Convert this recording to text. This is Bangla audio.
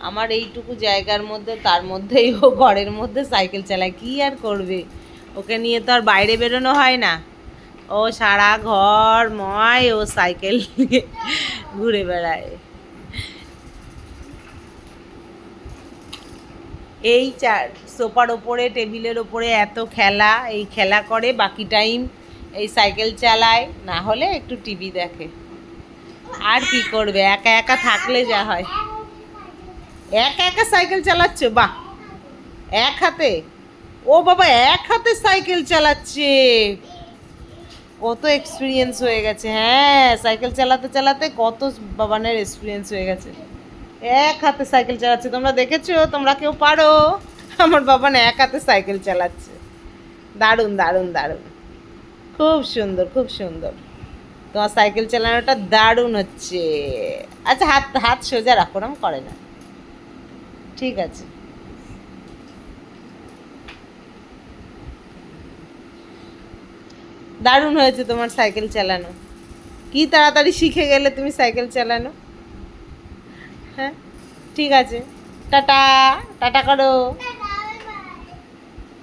আমার এইটুকু জায়গার মধ্যে, তার মধ্যেই ও ঘরের মধ্যে সাইকেল চালায়, কি আর করবে, ওকে নিয়ে তো আর বাইরে বেরোনো হয় না। ও সারা ঘর ময় ও সাইকেল নিয়ে ঘুরে বেড়ায়। এই সোফার ওপরে, টেবিলের ওপরে এত খেলা, এই খেলা করে, বাকি টাইম এই সাইকেল চালায়, না হলে একটু টিভি দেখে। আর কি করবে, একা একা থাকলে যা হয়। একা একা সাইকেল চালাচ্ছ, বাহ, এক হাতে? ও বাবা, এক হাতে সাইকেল চালাচ্ছে, কত এক্সপিরিয়েন্স হয়ে গেছে। হ্যাঁ, সাইকেল চালাতে চালাতে কত বাবানের এক্সপিরিয়েন্স হয়ে গেছে। এক হাতে সাইকেল চালাচ্ছে, তোমরা দেখেছো? তোমরা কেউ পারো? আমার বাবান এক হাতে সাইকেল চালাচ্ছে। দারুণ দারুণ দারুণ, খুব সুন্দর খুব সুন্দর, তোমার সাইকেল চালানোটা দারুণ হচ্ছে। আচ্ছা, হাত হাত সোজা রাখো, ওরম করে না, ঠিক আছে। দারুণ হয়েছে তোমার সাইকেল চালানো, কি তাড়াতাড়ি শিখে গেলে তুমি সাইকেল চালানো। হ্যাঁ, ঠিক আছে, টাটা, টাটা করো।